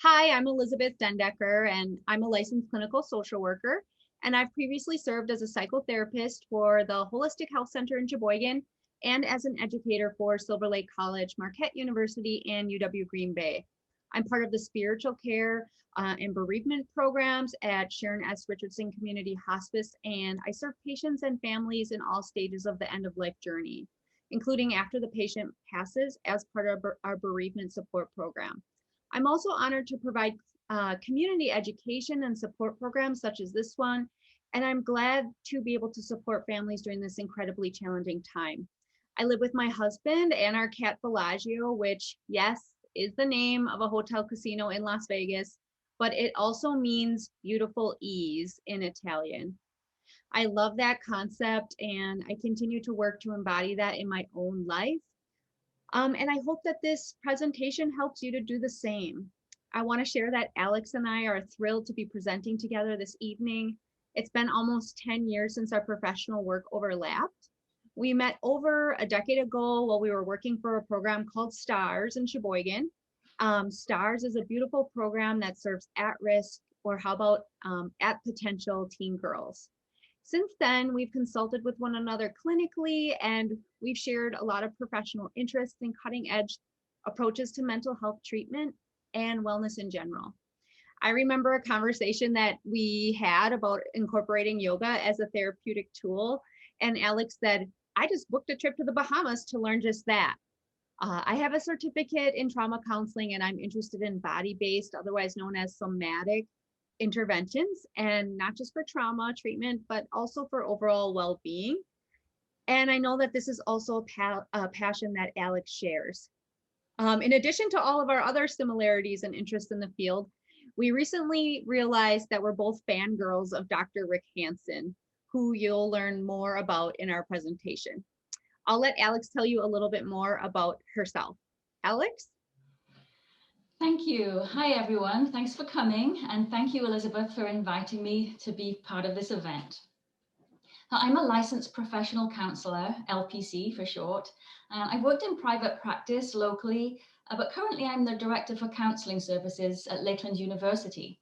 Hi, I'm Elizabeth Dendecker, and I'm a licensed clinical social worker. And I've previously served as a psychotherapist for the Holistic Health Center in Sheboygan and as an educator for Silver Lake College, Marquette University, and UW Green Bay. I'm part of the spiritual care and bereavement programs at Sharon S. Richardson Community Hospice, and I serve patients and families in all stages of the end of life journey, including after the patient passes as part of our bereavement support program. I'm also honored to provide community education and support programs such as this one, and I'm glad to be able to support families during this incredibly challenging time. I live with my husband and our cat Bellagio, which, yes, is the name of a hotel casino in Las Vegas, but it also means beautiful ease in Italian. I love that concept, and I continue to work to embody that in my own life. And I hope that this presentation helps you to do the same. I want to share that Alex and I are thrilled to be presenting together this evening. It's been almost 10 years since our professional work overlapped. We met over a decade ago while we were working for a program called STARS in Sheboygan. STARS is a beautiful program that serves at-risk, or how about at potential teen girls. Since then, we've consulted with one another clinically, and we've shared a lot of professional interests in cutting edge approaches to mental health treatment and wellness in general. I remember a conversation that we had about incorporating yoga as a therapeutic tool, and Alex said, I just booked a trip to the Bahamas to learn just that. I have a certificate in trauma counseling, and I'm interested in body-based, otherwise known as somatic interventions, and not just for trauma treatment, but also for overall well-being. And I know that this is also a passion that Alex shares. In addition to all of our other similarities and interests in the field, we recently realized that we're both fangirls of Dr. Rick Hansen, who you'll learn more about in our presentation. I'll let Alex tell you a little bit more about herself. Alex? Thank you. Hi, everyone. Thanks for coming. And thank you, Elizabeth, for inviting me to be part of this event. I'm a licensed professional counselor, LPC for short. I've worked in private practice locally, but currently I'm the director for counseling services at Lakeland University.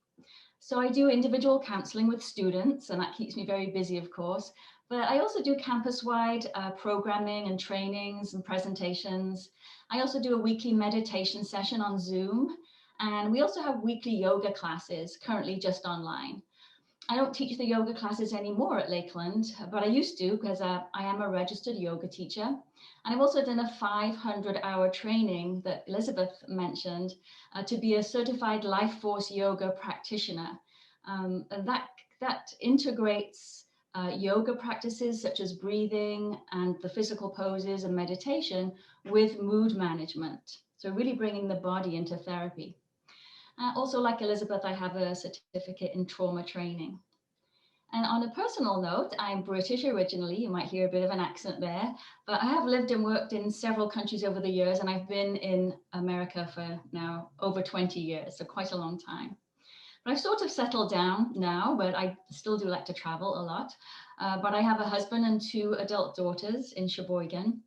So I do individual counseling with students, and that keeps me very busy, of course. But I also do campus-wide programming and trainings and presentations. I also do a weekly meditation session on Zoom. And we also have weekly yoga classes, currently just online. I don't teach the yoga classes anymore at Lakeland, but I used to because I am a registered yoga teacher. And I've also done a 500-hour training that Elizabeth mentioned to be a certified life force yoga practitioner. And that integrates yoga practices such as breathing and the physical poses and meditation with mood management. So really bringing the body into therapy. Also, like Elizabeth, I have a certificate in trauma training. And on a personal note, I'm British originally. You might hear a bit of an accent there, but I have lived and worked in several countries over the years, and I've been in America for now over 20 years, so quite a long time. But I've sort of settled down now, but I still do like to travel a lot. But I have a husband and 2 adult daughters in Sheboygan.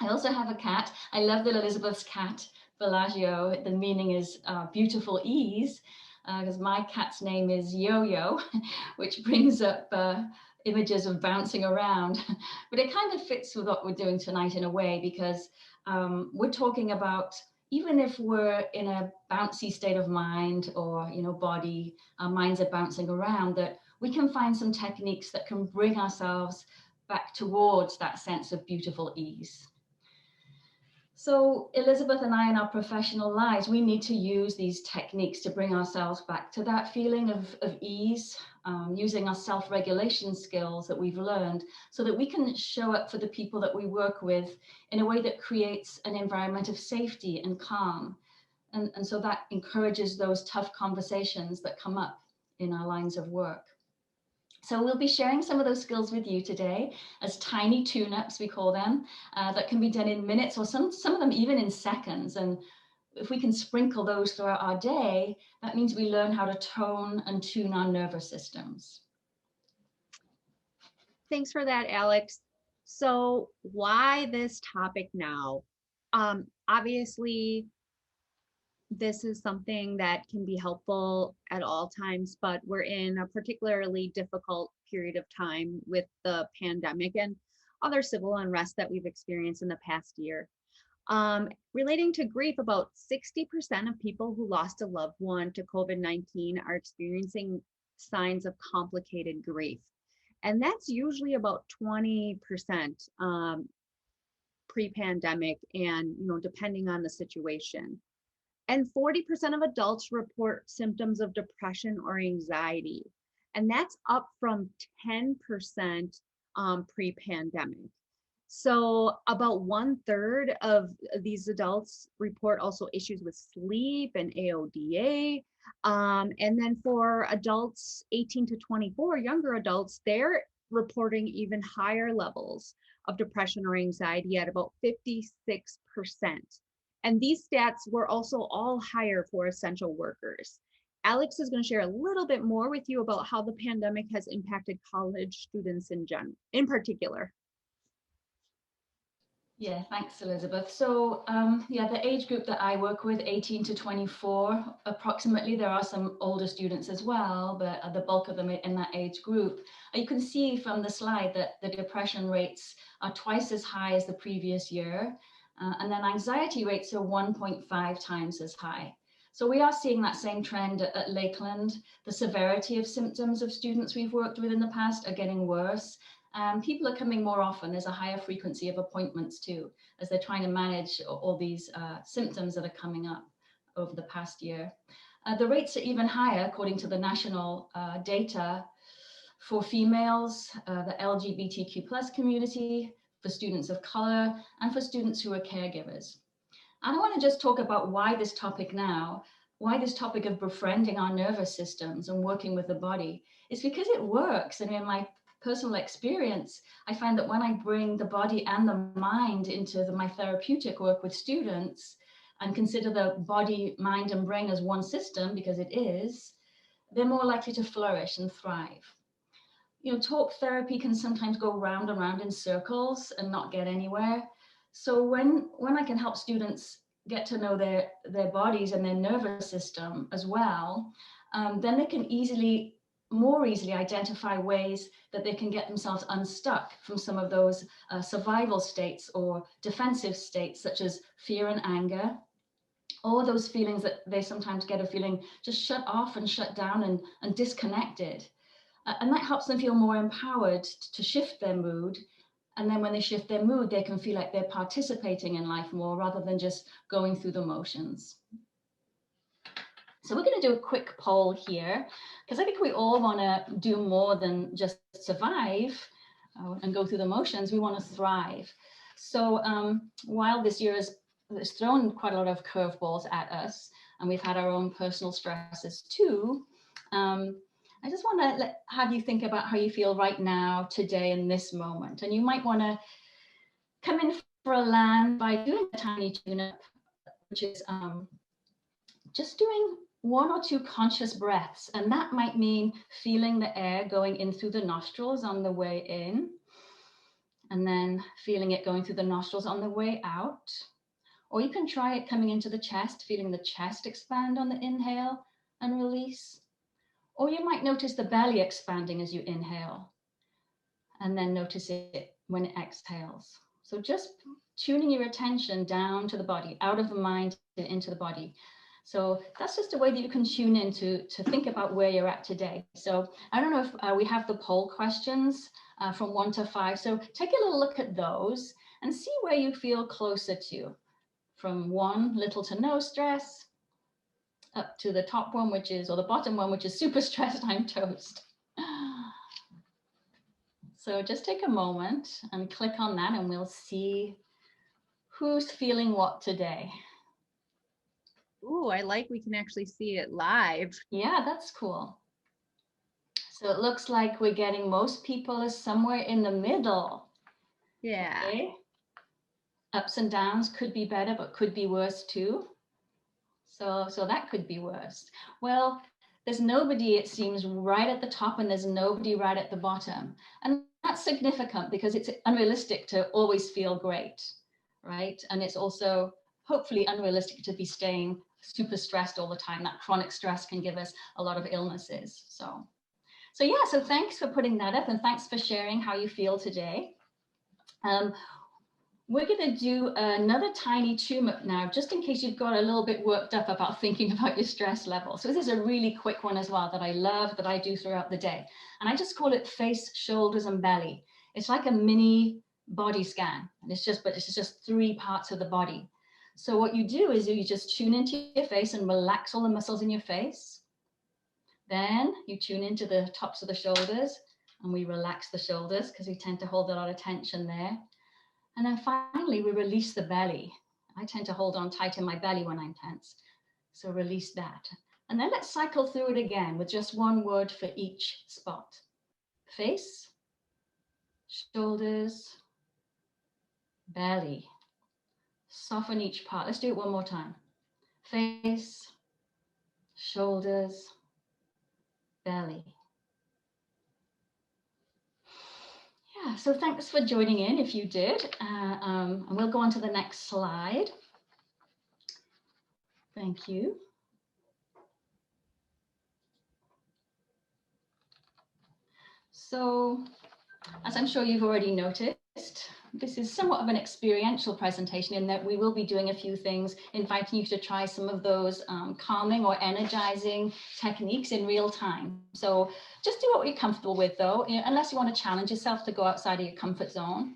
I also have a cat. I love that Elizabeth's cat, Bellagio. The meaning is beautiful ease, because my cat's name is Yo-Yo, which brings up images of bouncing around. But it kind of fits with what we're doing tonight in a way, because we're talking about, even if we're in a bouncy state of mind or body, our minds are bouncing around, that we can find some techniques that can bring ourselves back towards that sense of beautiful ease. So Elizabeth and I in our professional lives, we need to use these techniques to bring ourselves back to that feeling of ease, using our self-regulation skills that we've learned so that we can show up for the people that we work with in a way that creates an environment of safety and calm. And so that encourages those tough conversations that come up in our lines of work. So we'll be sharing some of those skills with you today as tiny tune-ups, we call them, that can be done in minutes or some of them even in seconds. And if we can sprinkle those throughout our day, that means we learn how to tone and tune our nervous systems. Thanks for that, Alex. So why this topic now? Obviously, this is something that can be helpful at all times, but we're in a particularly difficult period of time with the pandemic and other civil unrest that we've experienced in the past year. Relating to grief, about 60% of people who lost a loved one to COVID-19 are experiencing signs of complicated grief. And that's usually about 20% pre-pandemic and, depending on the situation. And 40% of adults report symptoms of depression or anxiety. And that's up from 10% pre-pandemic. So about 1/3 of these adults report also issues with sleep and AODA. And then for adults 18 to 24, younger adults, they're reporting even higher levels of depression or anxiety at about 56%. And these stats were also all higher for essential workers. Alex is going to share a little bit more with you about how the pandemic has impacted college students in particular. Yeah, thanks, Elizabeth. So yeah, the age group that I work with, 18 to 24, approximately, there are some older students as well, but the bulk of them in that age group. You can see from the slide that the depression rates are twice as high as the previous year. And then anxiety rates are 1.5 times as high. So we are seeing that same trend at Lakeland. The severity of symptoms of students we've worked with in the past are getting worse. People are coming more often. There's a higher frequency of appointments too, as they're trying to manage all these symptoms that are coming up over the past year. The rates are even higher, according to the national data, for females, the LGBTQ+ community, for students of color, and for students who are caregivers. And I want to just talk about why this topic now, why this topic of befriending our nervous systems and working with the body is because it works. And in my personal experience, I find that when I bring the body and the mind into my therapeutic work with students and consider the body, mind, and brain as one system, because it is, they're more likely to flourish and thrive. Talk therapy can sometimes go round and round in circles and not get anywhere. So when I can help students get to know their bodies and their nervous system as well, then they can more easily identify ways that they can get themselves unstuck from some of those survival states or defensive states, such as fear and anger, or those feelings that they sometimes get of feeling just shut off and shut down and disconnected. And that helps them feel more empowered to shift their mood. And then when they shift their mood, they can feel like they're participating in life more rather than just going through the motions. So we're going to do a quick poll here, because I think we all want to do more than just survive and go through the motions. We want to thrive. So while this year has thrown quite a lot of curveballs at us, and we've had our own personal stresses too, I just want to have you think about how you feel right now, today, in this moment. And you might want to come in for a land by doing a tiny tune-up, which is just doing 1 or 2 conscious breaths. And that might mean feeling the air going in through the nostrils on the way in, and then feeling it going through the nostrils on the way out. Or you can try it coming into the chest, feeling the chest expand on the inhale and release. Or you might notice the belly expanding as you inhale, and then notice it when it exhales. So just tuning your attention down to the body, out of the mind and into the body. So that's just a way that you can tune in to think about where you're at today. So I don't know if we have the poll questions from 1 to 5. So take a little look at those and see where you feel closer to. From 1, little to no stress, up to the top one, or the bottom one, which is super stressed, I'm toast. So just take a moment and click on that, and we'll see who's feeling what today. Ooh, I like we can actually see it live. Yeah, that's cool. So it looks like we're getting most people is somewhere in the middle. Yeah. Okay. Ups and downs could be better, but could be worse too. So that could be worse. Well, there's nobody, it seems, right at the top, and there's nobody right at the bottom. And that's significant because it's unrealistic to always feel great, right? And it's also hopefully unrealistic to be staying super stressed all the time. That chronic stress can give us a lot of illnesses. So yeah, so thanks for putting that up, and thanks for sharing how you feel today. We're going to do another tiny tune-up now, just in case you've got a little bit worked up about thinking about your stress level. So this is a really quick one as well that I love, that I do throughout the day. And I just call it face, shoulders, and belly. It's like a mini body scan. And it's just 3 parts of the body. So what you do is you just tune into your face and relax all the muscles in your face. Then you tune into the tops of the shoulders, and we relax the shoulders because we tend to hold a lot of tension there. And then finally, we release the belly. I tend to hold on tight in my belly when I'm tense. So release that. And then let's cycle through it again with just one word for each spot. Face, shoulders, belly. Soften each part. Let's do it one more time. Face, shoulders, belly. Yeah, so thanks for joining in if you did. And we'll go on to the next slide. Thank you. So, as I'm sure you've already noticed, this is somewhat of an experiential presentation in that we will be doing a few things, inviting you to try some of those calming or energizing techniques in real time. So just do what you're comfortable with though, unless you want to challenge yourself to go outside of your comfort zone.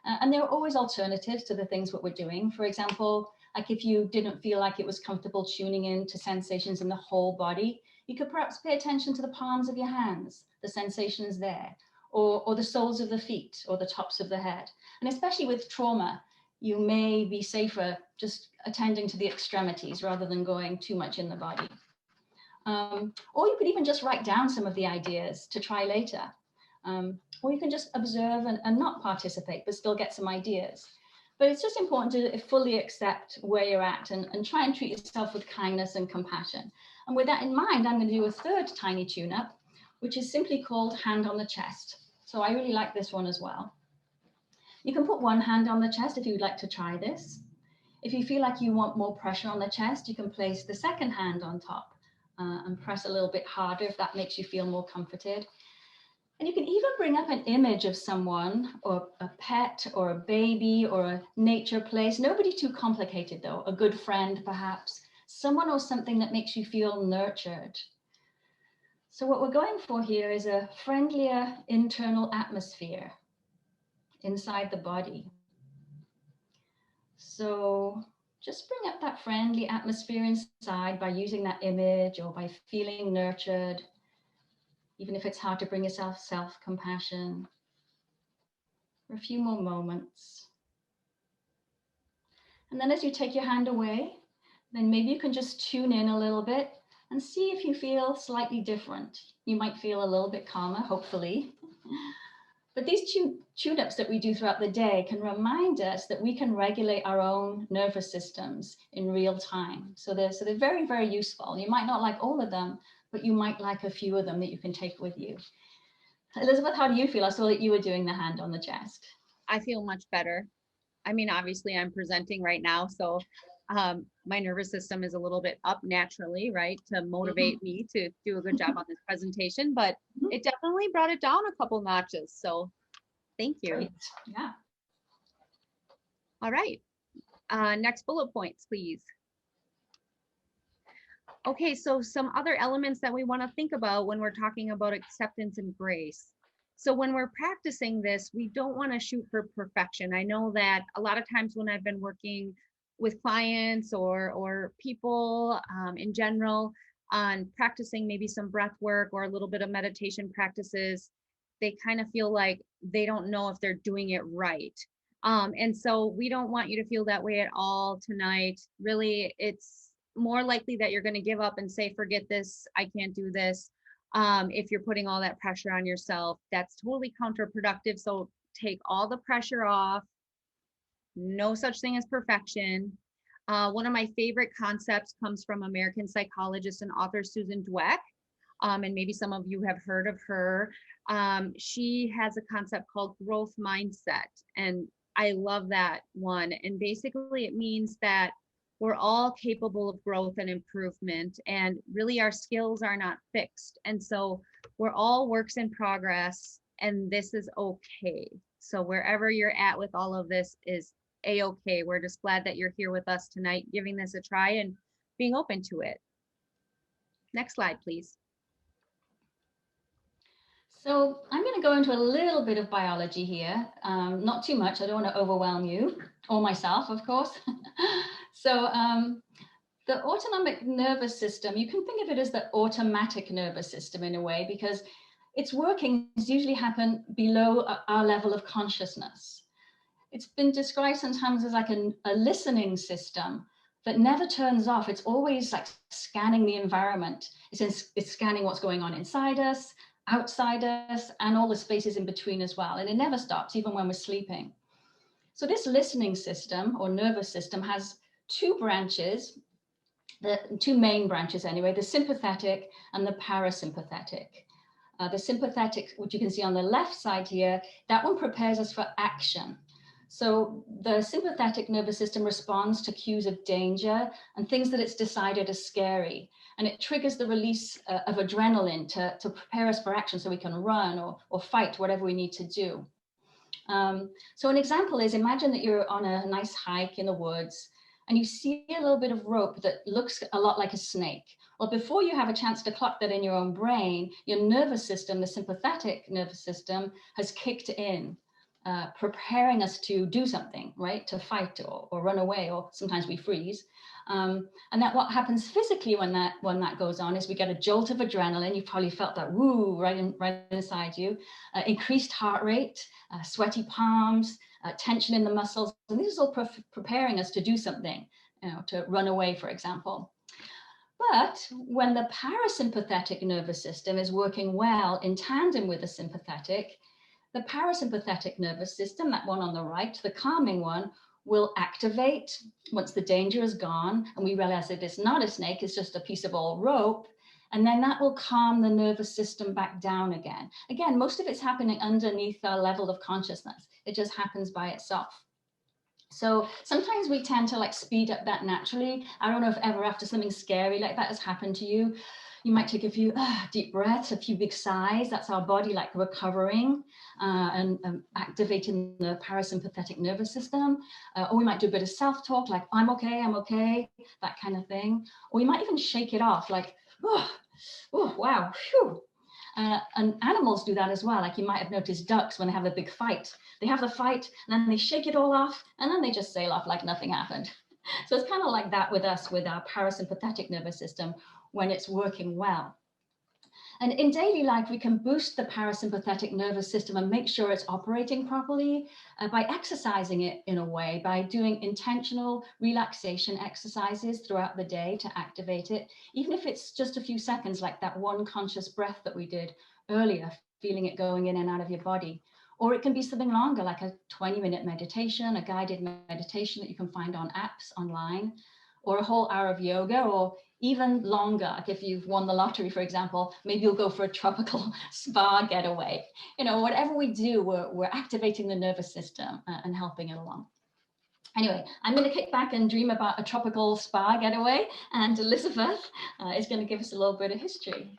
And there are always alternatives to the things that we're doing. For example, like if you didn't feel like it was comfortable tuning in to sensations in the whole body, you could perhaps pay attention to the palms of your hands, the sensations there, or the soles of the feet or the tops of the head. And especially with trauma, you may be safer just attending to the extremities rather than going too much in the body. Or you could even just write down some of the ideas to try later. Or you can just observe and not participate, but still get some ideas. But it's just important to fully accept where you're at and try and treat yourself with kindness and compassion. And with that in mind, I'm going to do a third tiny tune-up, which is simply called hand on the chest. So I really like this one as well. You can put one hand on the chest if you'd like to try this. If you feel like you want more pressure on the chest, you can place the second hand on top and press a little bit harder if that makes you feel more comforted. And you can even bring up an image of someone or a pet or a baby or a nature place. Nobody too complicated though, a good friend perhaps, someone or something that makes you feel nurtured. So what we're going for here is a friendlier internal atmosphere inside the body. So just bring up that friendly atmosphere inside by using that image or by feeling nurtured. Even if it's hard to bring yourself self-compassion, for a few more moments. And then as you take your hand away, then maybe you can just tune in a little bit and see if you feel slightly different. You might feel a little bit calmer, hopefully. But these tune-ups that we do throughout the day can remind us that we can regulate our own nervous systems in real time. So they're very, very useful. You might not like all of them, but you might like a few of them that you can take with you. Elizabeth, how do you feel? I saw that you were doing the hand on the chest. I feel much better. I mean, obviously I'm presenting right now, so my nervous system is a little bit up naturally, right, to motivate me to do a good job on this presentation, but it definitely brought it down a couple notches. So thank you. Great. Yeah. All right. Next bullet points, please. Okay, so some other elements that we want to think about when we're talking about acceptance and grace. So when we're practicing this, we don't want to shoot for perfection. I know that a lot of times when I've been working with clients or people in general on practicing maybe some breath work or a little bit of meditation practices, they kind of feel like they don't know if they're doing it right. And so we don't want you to feel that way at all tonight. Really, it's more likely that you're going to give up and say, forget this, I can't do this. If you're putting all that pressure on yourself, that's totally counterproductive. So take all the pressure off. No such thing as perfection. One of my favorite concepts comes from American psychologist and author Susan Dweck. And maybe some of you have heard of her. She has a concept called growth mindset. And I love that one. And basically it means that we're all capable of growth and improvement, and really our skills are not fixed. And so we're all works in progress, and this is okay. So wherever you're at with all of this is a-okay. We're just glad that you're here with us tonight, giving this a try and being open to it. Next slide, please. So I'm going to go into a little bit of biology here, not too much. I don't want to overwhelm you or myself, of course. So the autonomic nervous system, you can think of it as the automatic nervous system in a way, because its workings usually happen below our level of consciousness. It's been described sometimes as like a listening system that never turns off. It's always like scanning the environment. It's scanning what's going on inside us, outside us, and all the spaces in between as well. And it never stops, even when we're sleeping. So this listening system or nervous system has two branches, the two main branches anyway, the sympathetic and the parasympathetic. The sympathetic, which you can see on the left side here, that one prepares us for action. So the sympathetic nervous system responds to cues of danger and things that it's decided are scary. And it triggers the release of adrenaline to prepare us for action so we can run or fight whatever we need to do. So an example is, imagine that you're on a nice hike in the woods and you see a little bit of rope that looks a lot like a snake. Well, before you have a chance to clock that in your own brain, your nervous system, the sympathetic nervous system, has kicked in, preparing us to do something, right? To fight or run away, or sometimes we freeze. And that what happens physically when that goes on is we get a jolt of adrenaline. You've probably felt that woo right inside you, increased heart rate, sweaty palms, tension in the muscles. And this is all preparing us to do something, to run away, for example. But when the parasympathetic nervous system is working well in tandem with the sympathetic, the parasympathetic nervous system, that one on the right, the calming one, will activate once the danger is gone and we realize that it's not a snake, it's just a piece of old rope. And then that will calm the nervous system back down again. Again, most of it's happening underneath our level of consciousness. It just happens by itself. So sometimes we tend to like speed up that naturally. I don't know if ever after something scary like that has happened to you, you might take a few deep breaths, a few big sighs. That's our body like recovering and activating the parasympathetic nervous system. Or we might do a bit of self-talk, like I'm okay, that kind of thing. Or we might even shake it off, like, oh wow, phew. And animals do that as well. Like you might have noticed ducks when they have a big fight. They have the fight and then they shake it all off and then they just sail off like nothing happened. So it's kind of like that with us, with our parasympathetic nervous system when it's working well. And in daily life, we can boost the parasympathetic nervous system and make sure it's operating properly by exercising it in a way, by doing intentional relaxation exercises throughout the day to activate it, even if it's just a few seconds, like that one conscious breath that we did earlier, feeling it going in and out of your body. Or it can be something longer, like a 20-minute meditation, a guided meditation that you can find on apps online, or a whole hour of yoga, or even longer. Like if you've won the lottery, for example, maybe you'll go for a tropical spa getaway. Whatever we do, we're activating the nervous system and helping it along. Anyway, I'm going to kick back and dream about a tropical spa getaway, and Elizabeth is going to give us a little bit of history.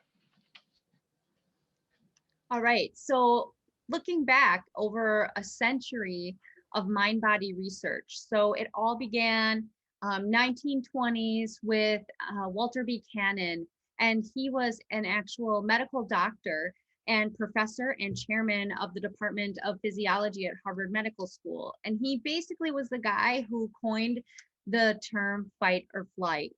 All right, so looking back over a century of mind-body research. So it all began 1920s with Walter Buchanan, and he was an actual medical doctor and professor and chairman of the Department of Physiology at Harvard Medical School. And he basically was the guy who coined the term fight or flight.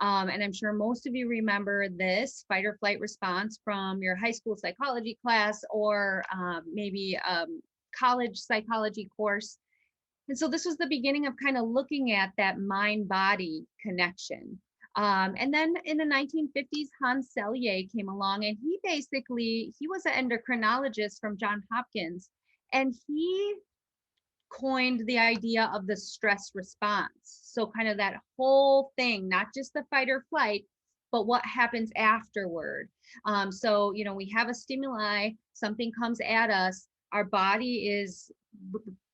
And I'm sure most of you remember this fight or flight response from your high school psychology class or maybe college psychology course. And so this was the beginning of kind of looking at that mind-body connection. And then in the 1950s, Hans Selye came along, and he was an endocrinologist from Johns Hopkins, and he coined the idea of the stress response. So kind of that whole thing, not just the fight or flight, but what happens afterward. So, we have a stimuli, something comes at us, our body is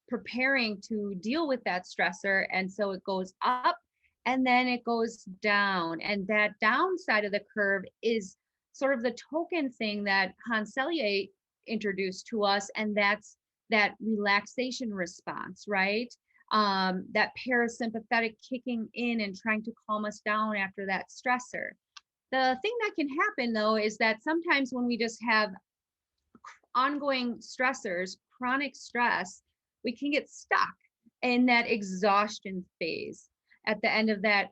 preparing to deal with that stressor. And so it goes up and then it goes down. And that downside of the curve is sort of the token thing that Hans Selye introduced to us, and that's that relaxation response, right? That parasympathetic kicking in and trying to calm us down after that stressor. The thing that can happen though is that sometimes when we just have ongoing stressors, chronic stress, we can get stuck in that exhaustion phase at the end of that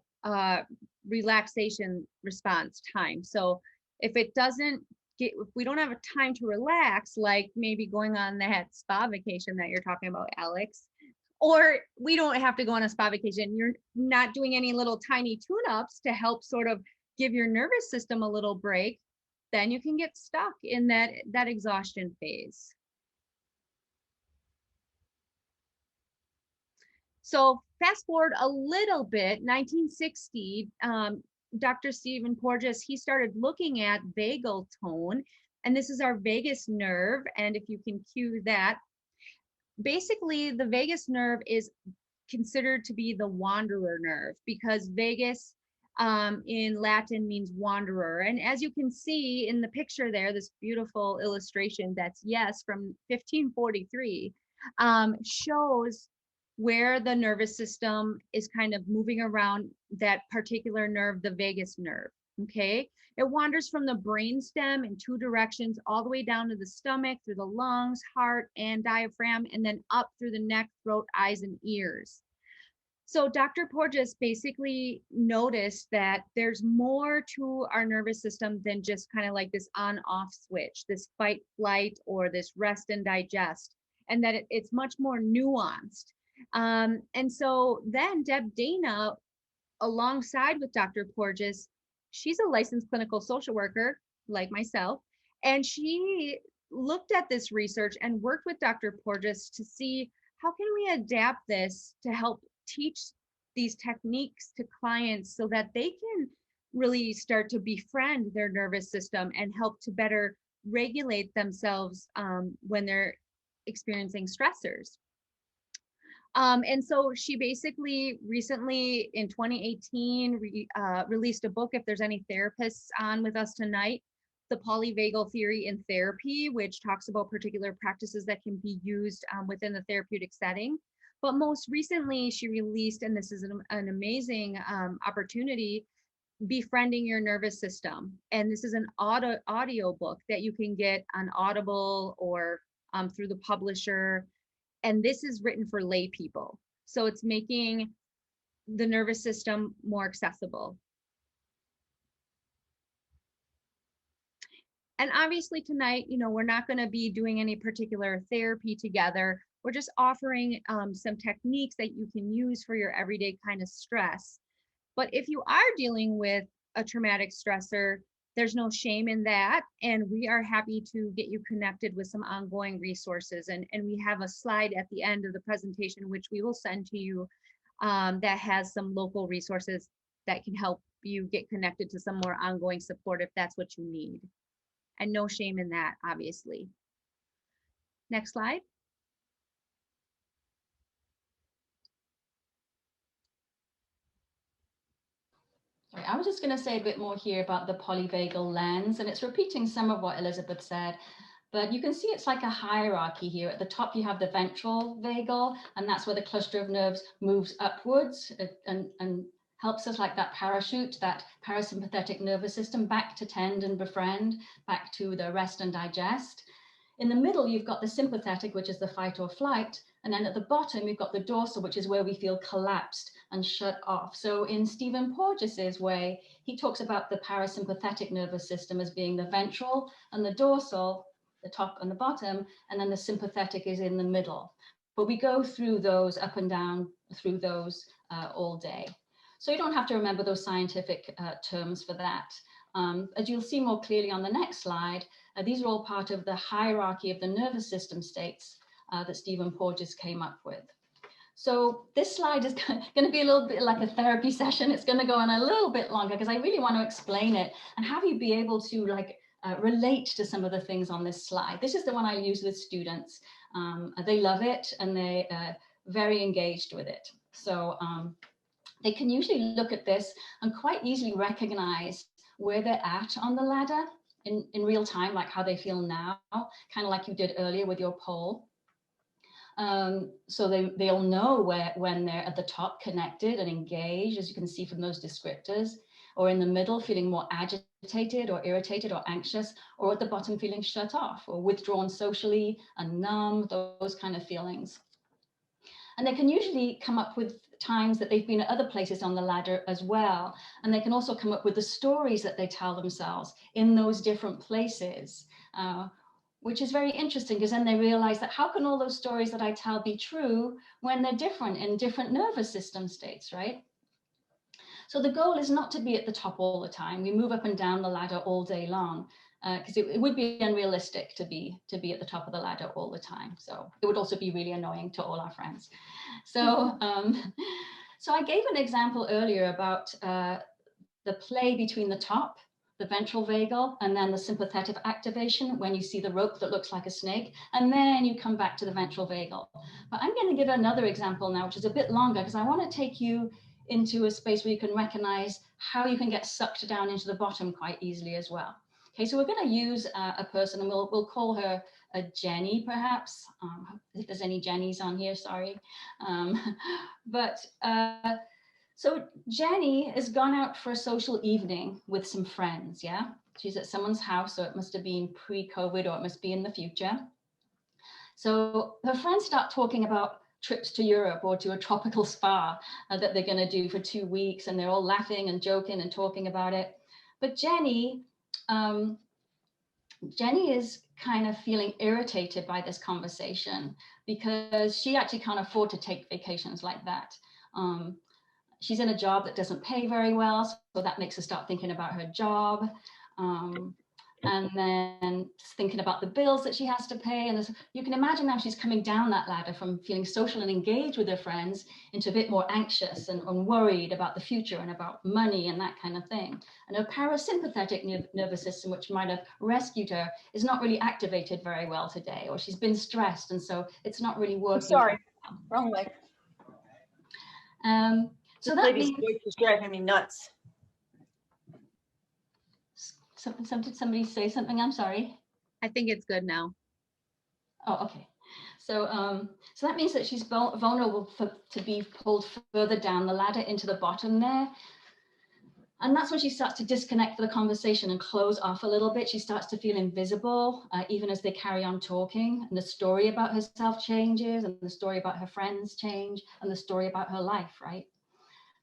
relaxation response time. So if it doesn't get, if we don't have a time to relax, like maybe going on that spa vacation that you're talking about, Alex, or we don't have to go on a spa vacation, you're not doing any little tiny tune-ups to help sort of give your nervous system a little break, then you can get stuck in that exhaustion phase. So fast forward a little bit, 1960, Dr. Stephen Porges, he started looking at vagal tone, and this is our vagus nerve. And if you can cue that, basically the vagus nerve is considered to be the wanderer nerve, because vagus in Latin means wanderer. And as you can see in the picture there, this beautiful illustration that's from 1543, shows where the nervous system is kind of moving around that particular nerve, the vagus nerve. Okay, it wanders from the brainstem in two directions, all the way down to the stomach, through the lungs, heart, and diaphragm, and then up through the neck, throat, eyes, and ears. So Dr. Porges basically noticed that there's more to our nervous system than just kind of like this on-off switch, this fight, flight, or this rest and digest, and that it's much more nuanced. And so then Deb Dana, alongside with Dr. Porges, she's a licensed clinical social worker like myself, and she looked at this research and worked with Dr. Porges to see how can we adapt this to help teach these techniques to clients so that they can really start to befriend their nervous system and help to better regulate themselves when they're experiencing stressors. And so she basically recently in 2018 released a book, if there's any therapists on with us tonight, The Polyvagal Theory in Therapy, which talks about particular practices that can be used within the therapeutic setting. But most recently she released, and this is an amazing opportunity, Befriending Your Nervous System. And this is an audio book that you can get on Audible or through the publisher. And this is written for lay people. So it's making the nervous system more accessible. And obviously tonight, we're not going to be doing any particular therapy together. We're just offering some techniques that you can use for your everyday kind of stress. But if you are dealing with a traumatic stressor, there's no shame in that. And we are happy to get you connected with some ongoing resources. And we have a slide at the end of the presentation, which we will send to you, that has some local resources that can help you get connected to some more ongoing support if that's what you need. And no shame in that, obviously. Next slide. I was just going to say a bit more here about the polyvagal lens, and it's repeating some of what Elizabeth said, but you can see it's like a hierarchy here. At the top, you have the ventral vagal, and that's where the cluster of nerves moves upwards and helps us like that parachute, that parasympathetic nervous system, back to tend and befriend, back to the rest and digest. In the middle, you've got the sympathetic, which is the fight or flight. And then at the bottom, you've got the dorsal, which is where we feel collapsed and shut off. So in Stephen Porges's way, he talks about the parasympathetic nervous system as being the ventral, and the dorsal, the top and the bottom, and then the sympathetic is in the middle. But we go through those up and down through those all day. So you don't have to remember those scientific terms for that. As you'll see more clearly on the next slide, these are all part of the hierarchy of the nervous system states that Stephen Porges came up with. So this slide is going to be a little bit like a therapy session. It's going to go on a little bit longer because I really want to explain it and have you be able to relate to some of the things on this slide. This is the one I use with students. They love it and they're very engaged with it. So they can usually look at this and quite easily recognize where they're at on the ladder in real time, like how they feel now, kind of like you did earlier with your poll. So they'll know when they're at the top, connected and engaged, as you can see from those descriptors, or in the middle, feeling more agitated or irritated or anxious, or at the bottom, feeling shut off or withdrawn socially and numb, those kind of feelings. And they can usually come up with times that they've been at other places on the ladder as well. And they can also come up with the stories that they tell themselves in those different places, which is very interesting, because then they realize that how can all those stories that I tell be true when they're different in different nervous system states, right? So the goal is not to be at the top all the time. We move up and down the ladder all day long, because it would be unrealistic to be at the top of the ladder all the time. So it would also be really annoying to all our friends. So, so I gave an example earlier about the play between the top, the ventral vagal, and then the sympathetic activation when you see the rope that looks like a snake, and then you come back to the ventral vagal. But I'm going to give another example now, which is a bit longer, because I want to take you into a space where you can recognize how you can get sucked down into the bottom quite easily as well. Okay, so we're going to use a person, and we'll call her a Jenny, perhaps. If there's any Jennies on here, sorry. So Jenny has gone out for a social evening with some friends, yeah? She's at someone's house, so it must have been pre-COVID, or it must be in the future. So her friends start talking about trips to Europe or to a tropical spa that they're going to do for 2 weeks, and they're all laughing and joking and talking about it. But Jenny is kind of feeling irritated by this conversation, because she actually can't afford to take vacations like that. She's in a job that doesn't pay very well, so that makes her start thinking about her job, and then thinking about the bills that she has to pay. And you can imagine now she's coming down that ladder from feeling social and engaged with her friends into a bit more anxious and worried about the future and about money and that kind of thing. And her parasympathetic nervous system, which might have rescued her, is not really activated very well today, or she's been stressed, and so it's not really working. I'm sorry, wrong way. So that means is driving me nuts. Did somebody say something? I'm sorry. I think it's good now. Oh, okay. So so that means that she's vulnerable to be pulled further down the ladder into the bottom there. And that's when she starts to disconnect the conversation and close off a little bit. She starts to feel invisible, even as they carry on talking. And the story about herself changes, and the story about her friends change, and the story about her life, right?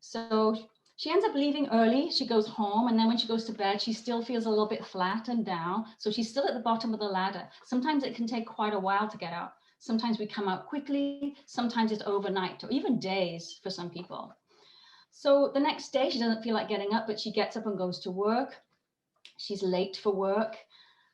So she ends up leaving early. She goes home, and then when she goes to bed, she still feels a little bit flat and down. So she's still at the bottom of the ladder. Sometimes it can take quite a while to get out. Sometimes we come out quickly. Sometimes it's overnight, or even days for some people. So the next day, she doesn't feel like getting up, but she gets up and goes to work. She's late for work.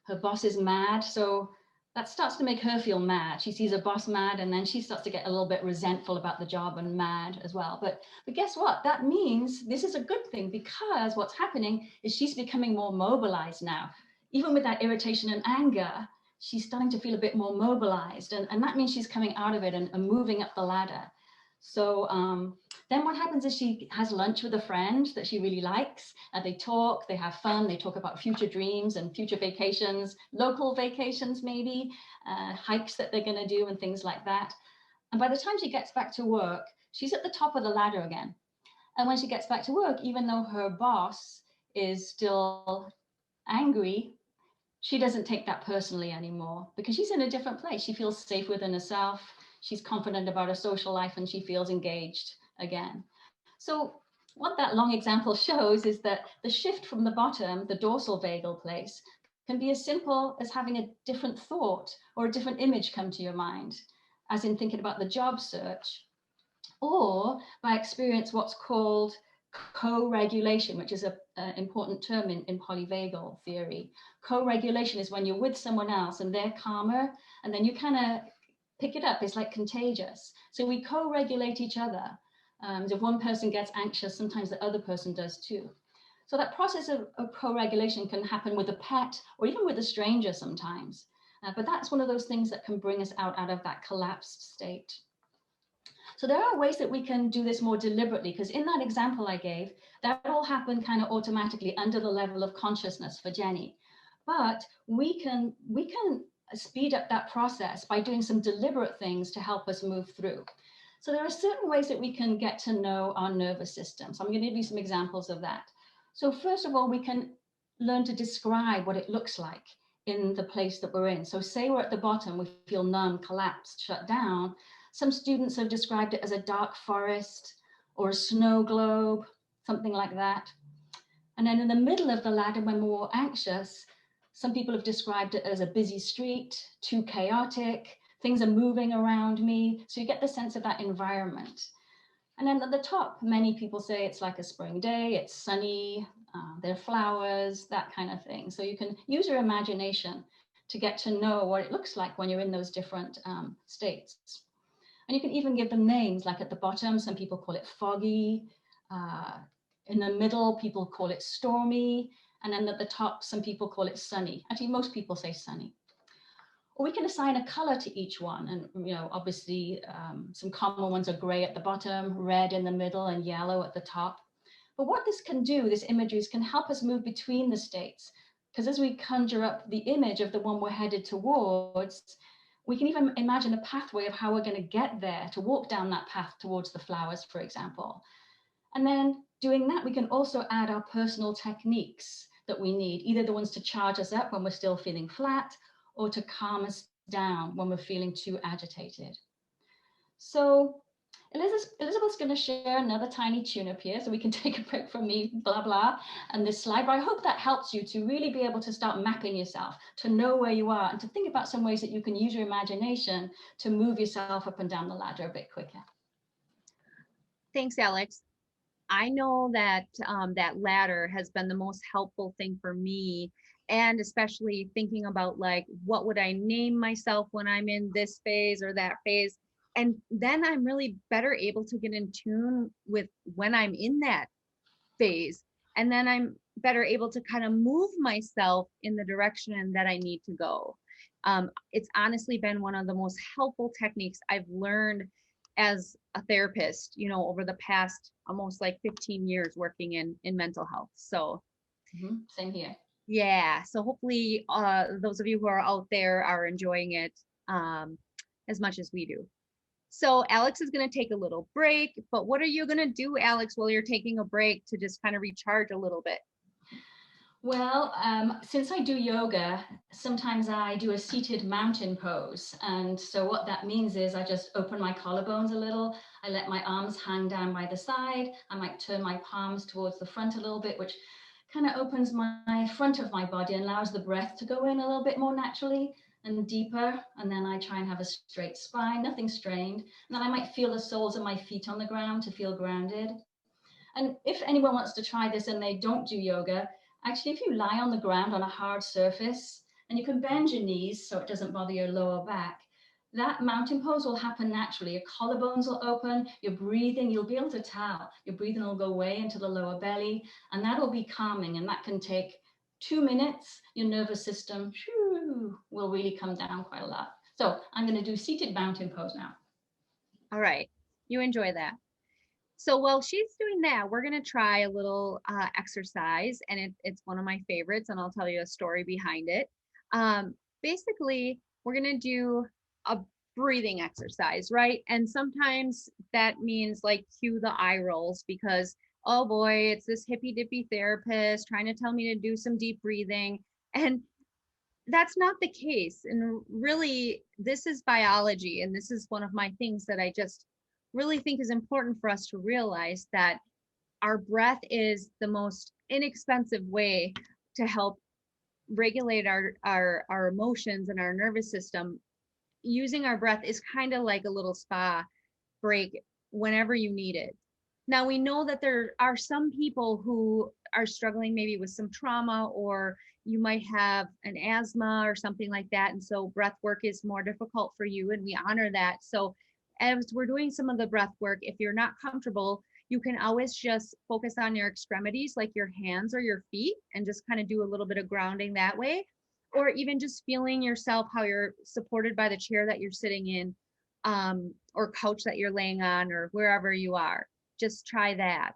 Her boss is mad. So that starts to make her feel mad. She sees her boss mad, and then she starts to get a little bit resentful about the job and mad as well. But guess what? That means this is a good thing, because what's happening is she's becoming more mobilized now. Even with that irritation and anger, she's starting to feel a bit more mobilized. And that means she's coming out of it and moving up the ladder. So then what happens is she has lunch with a friend that she really likes. They talk, they have fun, they talk about future dreams and future vacations, local vacations maybe, hikes that they're going to do and things like that. And by the time she gets back to work, she's at the top of the ladder again. And when she gets back to work, even though her boss is still angry, she doesn't take that personally anymore, because she's in a different place. She feels safe within herself. She's confident about her social life, and she feels engaged again. So what that long example shows is that the shift from the bottom, the dorsal vagal place, can be as simple as having a different thought or a different image come to your mind, as in thinking about the job search, or by experience what's called co-regulation, which is an important term in polyvagal theory. Co-regulation is when you're with someone else and they're calmer, and then you kind of pick it up. It's like contagious. So we co-regulate each other. If one person gets anxious, sometimes the other person does too. So that process of co-regulation can happen with a pet or even with a stranger sometimes. But that's one of those things that can bring us out of that collapsed state. So there are ways that we can do this more deliberately, because in that example I gave, that all happened kind of automatically under the level of consciousness for Jenny. But we can speed up that process by doing some deliberate things to help us move through. So there are certain ways that we can get to know our nervous system. So I'm going to give you some examples of that. So first of all, we can learn to describe what it looks like in the place that we're in. So say we're at the bottom, we feel numb, collapsed, shut down. Some students have described it as a dark forest or a snow globe, something like that. And then in the middle of the ladder, when we're more anxious, some people have described it as a busy street, too chaotic, things are moving around me. So you get the sense of that environment. And then at the top, many people say it's like a spring day, it's sunny, there are flowers, that kind of thing. So you can use your imagination to get to know what it looks like when you're in those different states. And you can even give them names, like at the bottom, some people call it foggy. In the middle, people call it stormy. And then at the top, some people call it sunny. Actually, most people say sunny. Or we can assign a color to each one. And, obviously some common ones are gray at the bottom, red in the middle, and yellow at the top. But what this can do, this imagery, can help us move between the states. Because as we conjure up the image of the one we're headed towards, we can even imagine a pathway of how we're going to get there, to walk down that path towards the flowers, for example. And then doing that, we can also add our personal techniques that we need, either the ones to charge us up when we're still feeling flat, or to calm us down when we're feeling too agitated. So Elizabeth's going to share another tiny tune up here so we can take a break from me, blah, blah, and this slide. But I hope that helps you to really be able to start mapping yourself, to know where you are, and to think about some ways that you can use your imagination to move yourself up and down the ladder a bit quicker. Thanks, Alex. I know that that ladder has been the most helpful thing for me, and especially thinking about like, what would I name myself when I'm in this phase or that phase? And then I'm really better able to get in tune with when I'm in that phase. And then I'm better able to kind of move myself in the direction that I need to go. It's honestly been one of the most helpful techniques I've learned as a therapist, over the past almost like 15 years working in mental health. So same here. Yeah. So hopefully those of you who are out there are enjoying it as much as we do. So Alex is going to take a little break, but what are you going to do, Alex, while you're taking a break to just kind of recharge a little bit? Well, since I do yoga, sometimes I do a seated mountain pose. And so what that means is I just open my collarbones a little. I let my arms hang down by the side. I might turn my palms towards the front a little bit, which kind of opens my front of my body and allows the breath to go in a little bit more naturally and deeper. And then I try and have a straight spine, nothing strained. And then I might feel the soles of my feet on the ground to feel grounded. And if anyone wants to try this and they don't do yoga, actually, if you lie on the ground on a hard surface and you can bend your knees so it doesn't bother your lower back, that mountain pose will happen naturally. Your collarbones will open, your breathing, you'll be able to tell. Your breathing will go way into the lower belly, and that'll be calming, and that can take 2 minutes. Your nervous system will really come down quite a lot. So I'm going to do seated mountain pose now. All right, you enjoy that. So while she's doing that, we're going to try a little exercise, and it's one of my favorites, and I'll tell you a story behind it. Basically, we're going to do a breathing exercise, right? And sometimes that means like cue the eye rolls because, oh boy, it's this hippy dippy therapist trying to tell me to do some deep breathing. And that's not the case. And really, this is biology. And this is one of my things that I just really think is important for us to realize, that our breath is the most inexpensive way to help regulate our emotions and our nervous system. Using our breath is kind of like a little spa break whenever you need it. Now, we know that there are some people who are struggling maybe with some trauma, or you might have an asthma or something like that. And so breath work is more difficult for you, and we honor that. So as we're doing some of the breath work, if you're not comfortable, you can always just focus on your extremities, like your hands or your feet, and just kind of do a little bit of grounding that way. Or even just feeling yourself, how you're supported by the chair that you're sitting in, or couch that you're laying on or wherever you are. Just try that.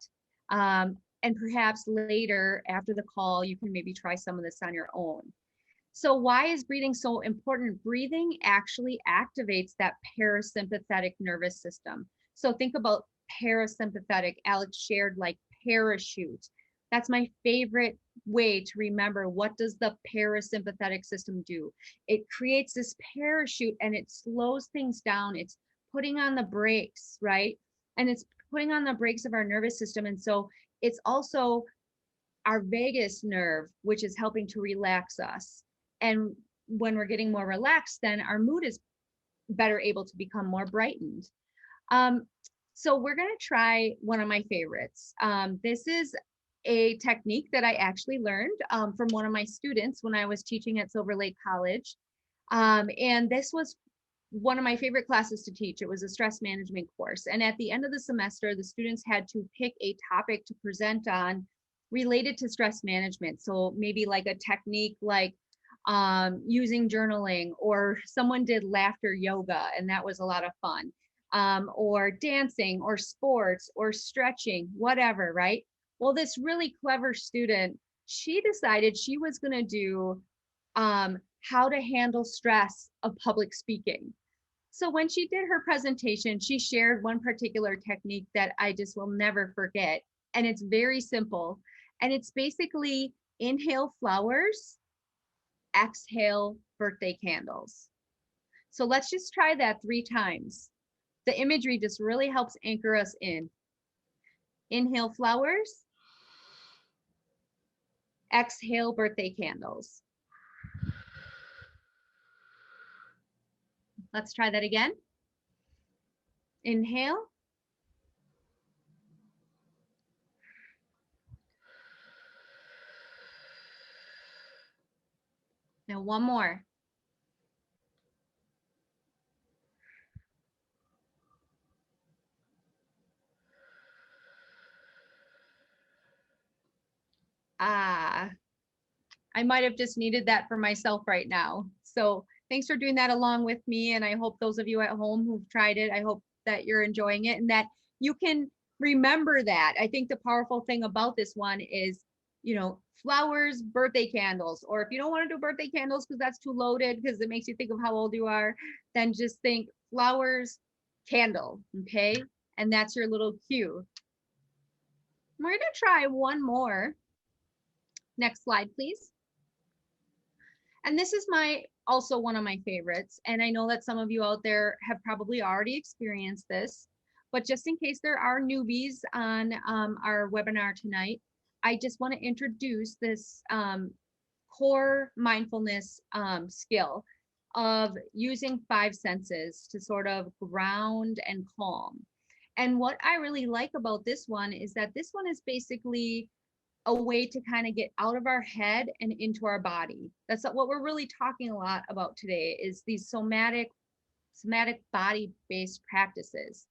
And perhaps later after the call, you can maybe try some of this on your own. So why is breathing so important? Breathing actually activates that parasympathetic nervous system. So think about parasympathetic. Alex shared like parachute. That's my favorite way to remember, what does the parasympathetic system do? It creates this parachute and it slows things down. It's putting on the brakes, right? And it's putting on the brakes of our nervous system. And so it's also our vagus nerve, which is helping to relax us. And when we're getting more relaxed, then our mood is better able to become more brightened. So we're going to try one of my favorites. This is a technique that I actually learned from one of my students when I was teaching at Silver Lake College. And this was one of my favorite classes to teach. It was a stress management course. And at the end of the semester, the students had to pick a topic to present on related to stress management. So maybe like a technique like using journaling, or someone did laughter yoga, and that was a lot of fun, or dancing or sports or stretching, whatever, right? Well, this really clever student, she decided she was going to do how to handle stress of public speaking. So when she did her presentation, she shared one particular technique that I just will never forget. And it's very simple. And it's basically inhale flowers, exhale birthday candles. So let's just try that 3 times. The imagery just really helps anchor us in. Inhale flowers, exhale birthday candles. Let's try that again. Inhale. Now one more. Ah, I might have just needed that for myself right now. So thanks for doing that along with me. And I hope those of you at home who've tried it, I hope that you're enjoying it and that you can remember that. I think the powerful thing about this one is, flowers, birthday candles, or if you don't want to do birthday candles because that's too loaded, because it makes you think of how old you are, then just think flowers, candle, okay? And that's your little cue. We're going to try one more. Next slide, please. And this is also one of my favorites. And I know that some of you out there have probably already experienced this, but just in case there are newbies on our webinar tonight, I just want to introduce this core mindfulness skill of using 5 senses to sort of ground and calm. And what I really like about this one is that this one is basically a way to kind of get out of our head and into our body. That's what we're really talking a lot about today, is these somatic body-based practices.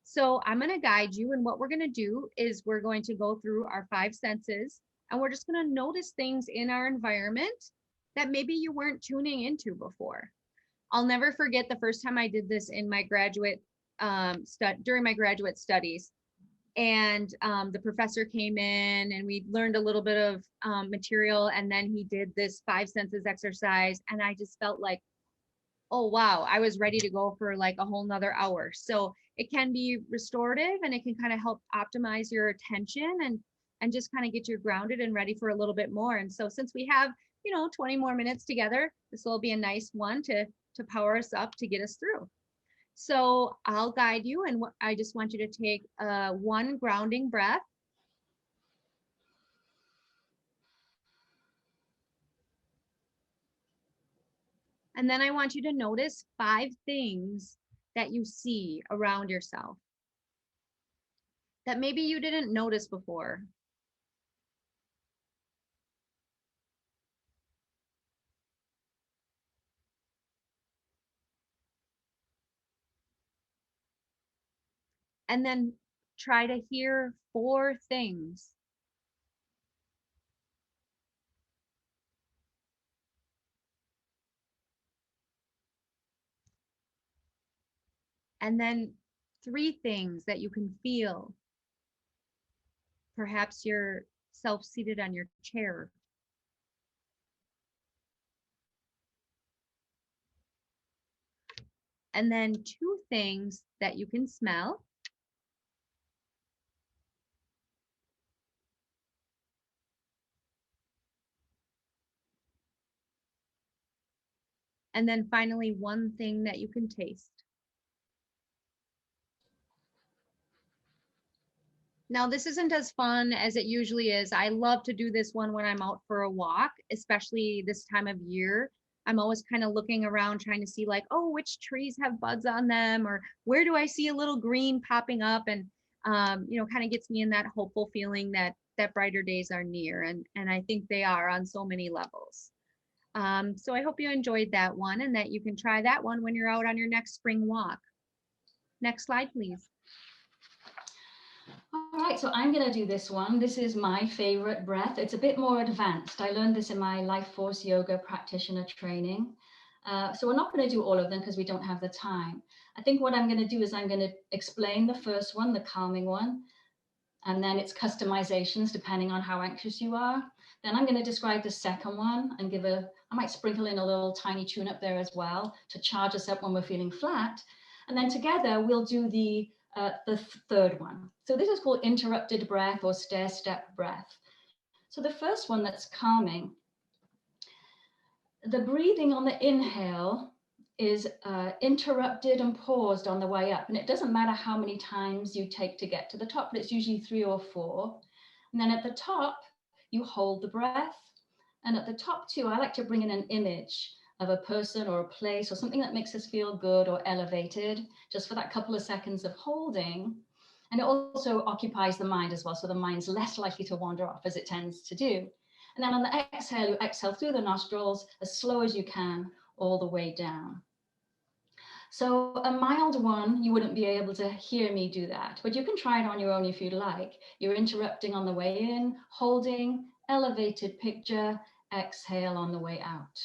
So I'm going to guide you, and what we're going to do is we're going to go through our 5 senses, and we're just going to notice things in our environment that maybe you weren't tuning into before. I'll never forget the first time I did this in my graduate during my graduate studies. And the professor came in and we learned a little bit of material, and then he did this 5 senses exercise, and I just felt like, oh wow, I was ready to go for like a whole nother hour. So it can be restorative, and it can kind of help optimize your attention and just kind of get you grounded and ready for a little bit more. And so since we have 20 more minutes together, this will be a nice one to power us up, to get us through. So I'll guide you, and I just want you to take one grounding breath. And then I want you to notice 5 things that you see around yourself that maybe you didn't notice before. And then try to hear 4 things. And then 3 things that you can feel. Perhaps you're self-seated on your chair. And then 2 things that you can smell. And then finally, 1 thing that you can taste. Now, this isn't as fun as it usually is. I love to do this one when I'm out for a walk, especially this time of year. I'm always kind of looking around trying to see like, oh, which trees have buds on them, or where do I see a little green popping up? And kind of gets me in that hopeful feeling that brighter days are near, and I think they are on so many levels. So I hope you enjoyed that one and that you can try that one when you're out on your next spring walk. Next slide, please. All right, so I'm going to do this one. This is my favorite breath. It's a bit more advanced. I learned this in my Life Force Yoga practitioner training. So we're not going to do all of them because we don't have the time. I think what I'm going to do is I'm going to explain the first one, the calming one, and then its customizations depending on how anxious you are. Then I'm going to describe the second one and I might sprinkle in a little tiny tune up there as well to charge us up when we're feeling flat. And then together we'll do the third one. So this is called interrupted breath or stair-step breath. So the first one that's calming, the breathing on the inhale is interrupted and paused on the way up. And it doesn't matter how many times you take to get to the top, but it's usually 3 or 4. And then at the top, you hold the breath. And at the top too, I like to bring in an image of a person or a place or something that makes us feel good or elevated, just for that couple of seconds of holding. And it also occupies the mind as well, so the mind's less likely to wander off as it tends to do. And then on the exhale, you exhale through the nostrils as slow as you can, all the way down. So a mild one, you wouldn't be able to hear me do that, but you can try it on your own if you'd like. You're interrupting on the way in, holding, elevated picture, exhale on the way out.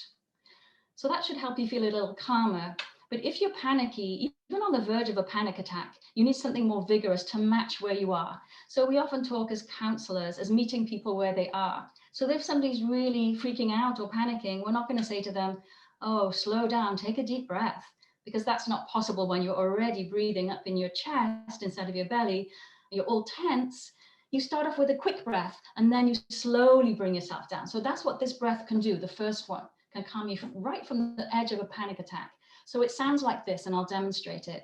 So that should help you feel a little calmer. But if you're panicky, even on the verge of a panic attack, you need something more vigorous to match where you are. So we often talk as counselors, as meeting people where they are. So if somebody's really freaking out or panicking, we're not going to say to them, oh, slow down, take a deep breath, because that's not possible when you're already breathing up in your chest instead of your belly. You're all tense. You start off with a quick breath, and then you slowly bring yourself down. So that's what this breath can do, the first one. Can calm you right from the edge of a panic attack. So it sounds like this, and I'll demonstrate it.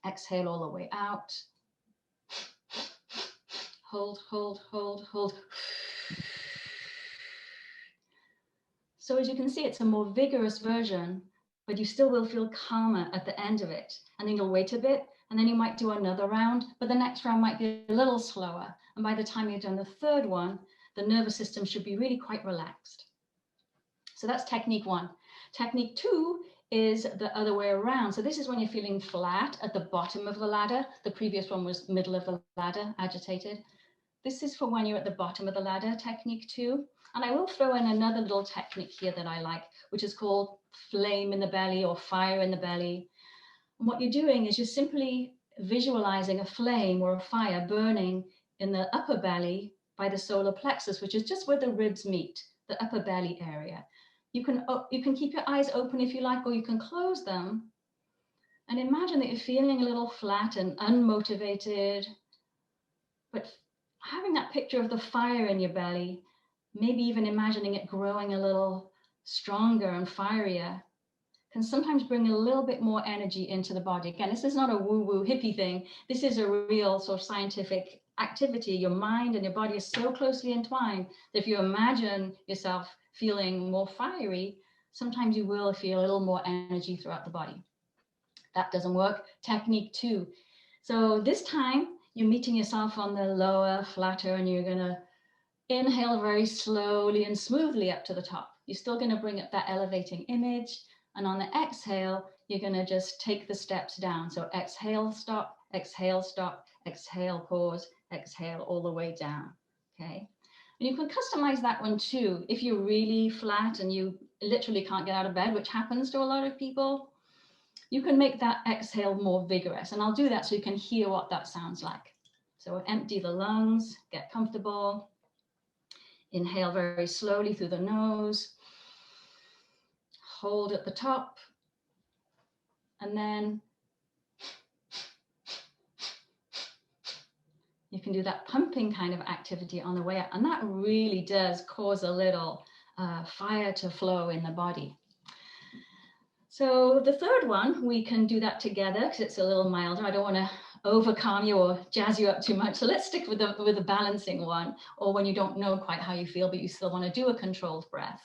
Exhale all the way out. Hold, hold, hold, hold. So as you can see, it's a more vigorous version, but you still will feel calmer at the end of it. And then you'll wait a bit, and then you might do another round, but the next round might be a little slower. And by the time you've done the third one, the nervous system should be really quite relaxed. So that's technique 1. Technique 2 is the other way around. So this is when you're feeling flat at the bottom of the ladder. The previous one was middle of the ladder, agitated. This is for when you're at the bottom of the ladder, technique 2. And I will throw in another little technique here that I like, which is called flame in the belly or fire in the belly. And what you're doing is you're simply visualizing a flame or a fire burning in the upper belly by the solar plexus, which is just where the ribs meet, the upper belly area. You can keep your eyes open if you like, or you can close them. And imagine that you're feeling a little flat and unmotivated, but having that picture of the fire in your belly, maybe even imagining it growing a little stronger and fierier, can sometimes bring a little bit more energy into the body. Again, this is not a woo-woo hippie thing. This is a real sort of scientific activity. Your mind and your body are so closely entwined that if you imagine yourself feeling more fiery, sometimes you will feel a little more energy throughout the body. That doesn't work. Technique 2. So this time you're meeting yourself on the lower, flatter, and you're going to inhale very slowly and smoothly up to the top. You're still going to bring up that elevating image. And on the exhale, you're going to just take the steps down. So exhale, stop, exhale, pause, exhale all the way down. Okay. And you can customize that one too. If you're really flat and you literally can't get out of bed, which happens to a lot of people, you can make that exhale more vigorous. And I'll do that so you can hear what that sounds like. So empty the lungs, get comfortable. Inhale very slowly through the nose. Hold at the top. And then you can do that pumping kind of activity on the way out. And that really does cause a little fire to flow in the body. So the third one, we can do that together because it's a little milder. I don't want to overcalm you or jazz you up too much. So let's stick with the balancing one, or when you don't know quite how you feel, but you still want to do a controlled breath.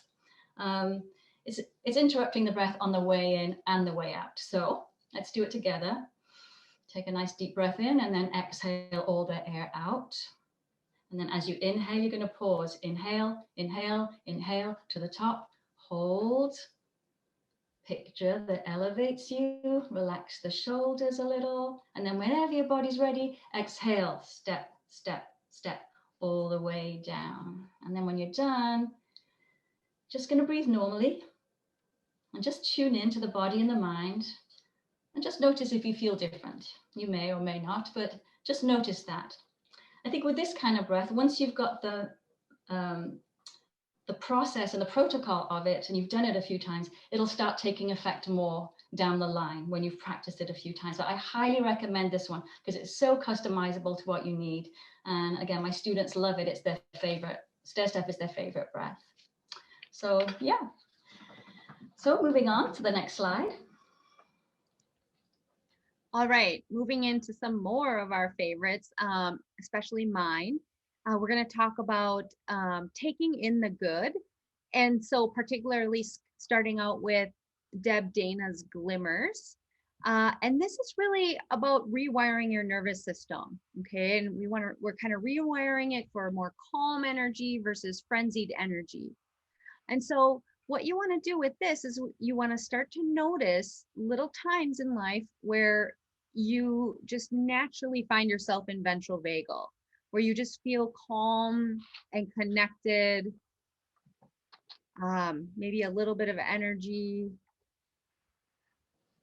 It's interrupting the breath on the way in and the way out. So let's do it together. Take a nice deep breath in and then exhale all the air out. And then as you inhale, you're going to pause. Inhale, inhale, inhale to the top. Hold. Picture that elevates you. Relax the shoulders a little. And then whenever your body's ready, exhale. Step, step, step all the way down. And then when you're done, just going to breathe normally. And just tune into the body and the mind. And just notice if you feel different. You may or may not, but just notice that. I think with this kind of breath, once you've got the process and the protocol of it, and you've done it a few times, it'll start taking effect more down the line when you've practiced it a few times. So I highly recommend this one because it's so customizable to what you need. And again, my students love it. It's their favorite. Stair-Step is their favorite breath. So yeah. So moving on to the next slide. All right, moving into some more of our favorites, especially mine. We're going to talk about taking in the good. And so particularly starting out with Deb Dana's Glimmers. And this is really about rewiring your nervous system. Okay. And we're kind of rewiring it for more calm energy versus frenzied energy. And so what you want to do with this is you want to start to notice little times in life where you just naturally find yourself in ventral vagal, where you just feel calm and connected, maybe a little bit of energy.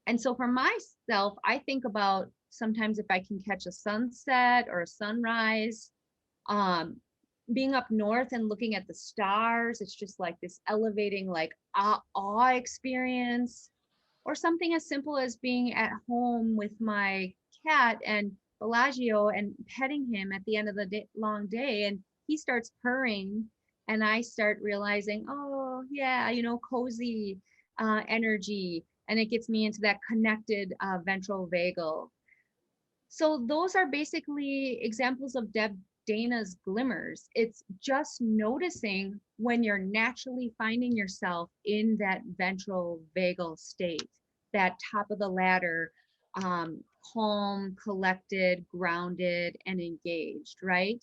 And so for myself, I think about sometimes if I can catch a sunset or a sunrise, being up north and looking at the stars, it's just like this elevating, like awe experience, or something as simple as being at home with my cat and Bellagio and petting him at the end of the long day, and he starts purring and I start realizing, oh yeah, cozy energy, and it gets me into that connected ventral vagal. So those are basically examples of Deb Dana's Glimmers. It's just noticing when you're naturally finding yourself in that ventral vagal state, that top of the ladder, calm, collected, grounded, and engaged, right?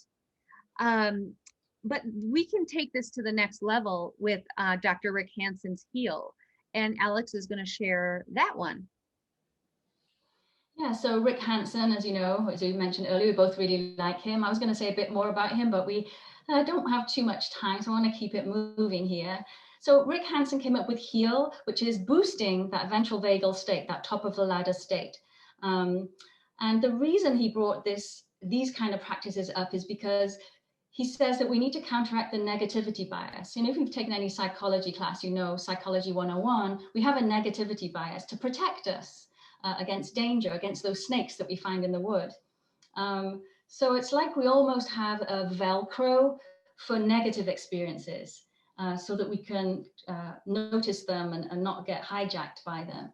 But we can take this to the next level with Dr. Rick Hanson's Heal, and Alex is going to share that one. Yeah, so Rick Hanson, as you know, as we mentioned earlier, we both really like him. I was going to say a bit more about him, but we don't have too much time, so I want to keep it moving here. So Rick Hanson came up with Heal, which is boosting that ventral vagal state, that top of the ladder state. And the reason he brought these kind of practices up is because he says that we need to counteract the negativity bias. If you've taken any psychology class, Psychology 101, we have a negativity bias to protect us against danger, against those snakes that we find in the wood. So it's like we almost have a Velcro for negative experiences so that we can notice them and not get hijacked by them.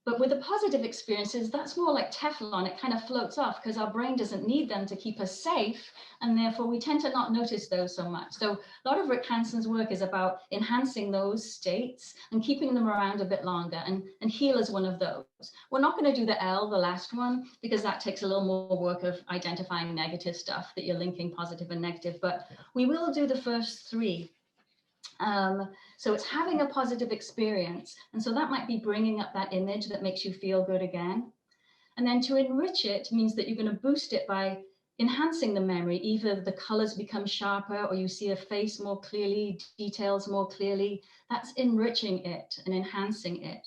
But with the positive experiences, that's more like Teflon. It kind of floats off because our brain doesn't need them to keep us safe. And therefore, we tend to not notice those so much. So a lot of Rick Hanson's work is about enhancing those states and keeping them around a bit longer. And Heal is one of those. We're not going to do the L, the last one, because that takes a little more work of identifying negative stuff that you're linking positive and negative. But we will do the first three. So it's having a positive experience. And so that might be bringing up that image that makes you feel good again. And then to enrich it means that you're going to boost it by enhancing the memory. Either the colors become sharper or you see a face more clearly, details more clearly. That's enriching it and enhancing it.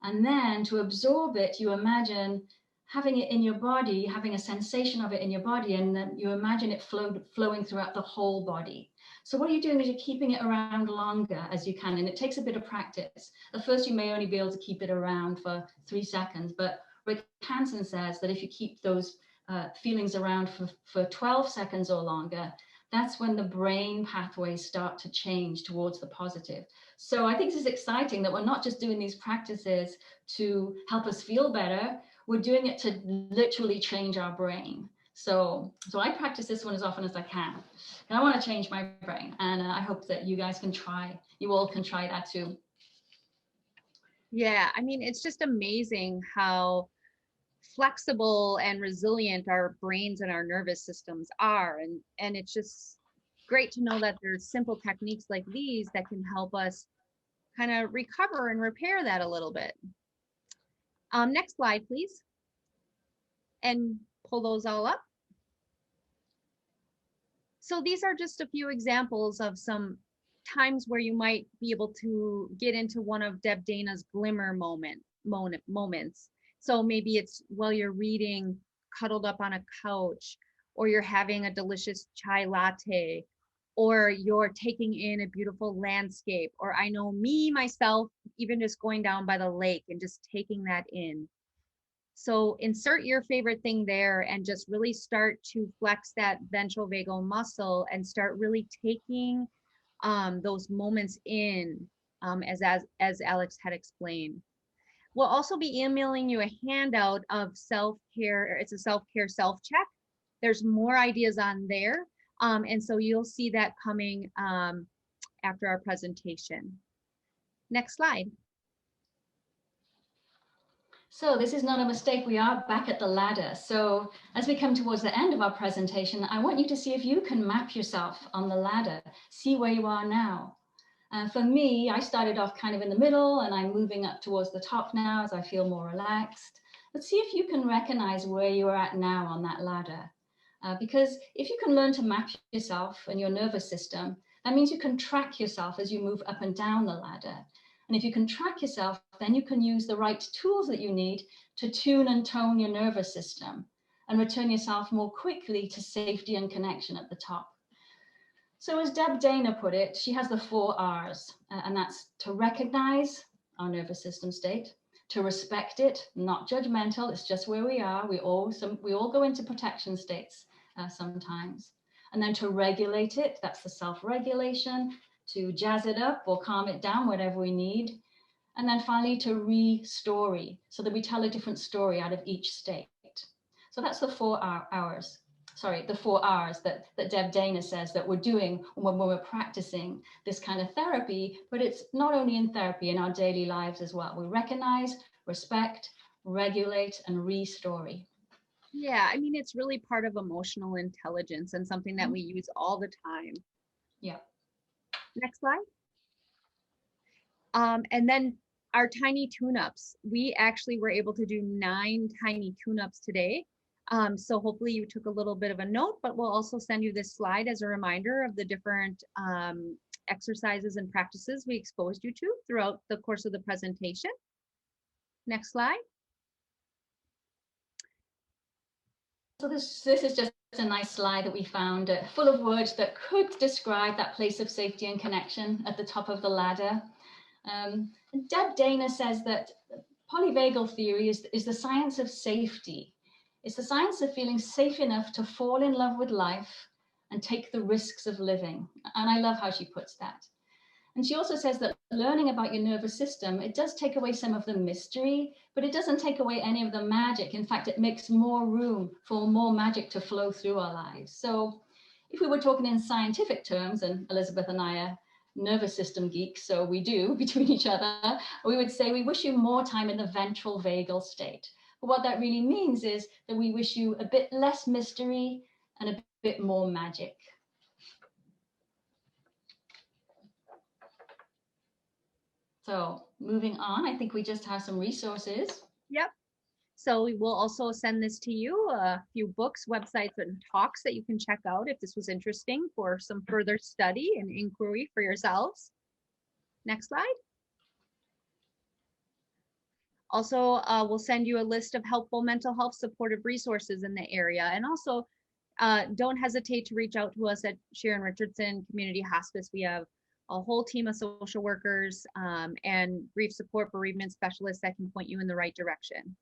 And then to absorb it, you imagine having it in your body, having a sensation of it in your body, and then you imagine it flowing throughout the whole body. So what you're doing is you're keeping it around longer as you can, and it takes a bit of practice. At first, you may only be able to keep it around for 3 seconds, but Rick Hansen says that if you keep those feelings around for 12 seconds or longer, that's when the brain pathways start to change towards the positive. So I think this is exciting that we're not just doing these practices to help us feel better, we're doing it to literally change our brain. So I practice this one as often as I can. And I want to change my brain. And I hope that you guys can try, you all can try that too. Yeah, I mean, it's just amazing how flexible and resilient our brains and our nervous systems are. And it's just great to know that there's simple techniques like these that can help us kind of recover and repair that a little bit. Next slide, please. And pull those all up. So these are just a few examples of some times where you might be able to get into one of Deb Dana's glimmer moments. So maybe it's while you're reading, cuddled up on a couch, or you're having a delicious chai latte, or you're taking in a beautiful landscape, or I know me, myself, even just going down by the lake and just taking that in. So insert your favorite thing there and just really start to flex that ventral vagal muscle and start really taking those moments in, as Alex had explained. We'll also be emailing you a handout of self-care. It's a self-care self-check. There's more ideas on there. And so you'll see that coming after our presentation. Next slide. So this is not a mistake. We are back at the ladder. So as we come towards the end of our presentation, I want you to see if you can map yourself on the ladder, see where you are now. For me, I started off kind of in the middle and I'm moving up towards the top now as I feel more relaxed. But see if you can recognize where you are at now on that ladder. Because if you can learn to map yourself and your nervous system, that means you can track yourself as you move up and down the ladder. And if you can track yourself, then you can use the right tools that you need to tune and tone your nervous system and return yourself more quickly to safety and connection at the top. So as Deb Dana put it, she has the 4 R's, and that's to recognize our nervous system state, to respect it, not judgmental, it's just where we are. We all go into protection states sometimes. And then to regulate it, that's the self-regulation, to jazz it up or calm it down, whatever we need. And then finally to re-story, so that we tell a different story out of each state. So that's the 4 R's that Deb Dana says that we're doing when we're practicing this kind of therapy, but it's not only in therapy, in our daily lives as well. We recognize, respect, regulate, and re-story. Yeah, I mean, it's really part of emotional intelligence and something that we use all the time. Yeah. Next slide. And then our tiny tune-ups. We actually were able to do 9 tiny tune-ups today. So hopefully you took a little bit of a note, but we'll also send you this slide as a reminder of the different exercises and practices we exposed you to throughout the course of the presentation. Next slide. So this is just a nice slide that we found full of words that could describe that place of safety and connection at the top of the ladder. Deb Dana says that polyvagal theory is the science of safety. It's the science of feeling safe enough to fall in love with life and take the risks of living. And I love how she puts that. And she also says that learning about your nervous system, it does take away some of the mystery, but it doesn't take away any of the magic. In fact, it makes more room for more magic to flow through our lives. So if we were talking in scientific terms, and Elizabeth and I are nervous system geeks, so we do between each other, we would say we wish you more time in the ventral vagal state. But what that really means is that we wish you a bit less mystery and a bit more magic. So moving on, I think we just have some resources. Yep. So we will also send this to you, a few books, websites, and talks that you can check out if this was interesting for some further study and inquiry for yourselves. Next slide. Also, we'll send you a list of helpful mental health supportive resources in the area. And also, don't hesitate to reach out to us at Sharon Richardson Community Hospice. We have a whole team of social workers and grief support bereavement specialists that can point you in the right direction.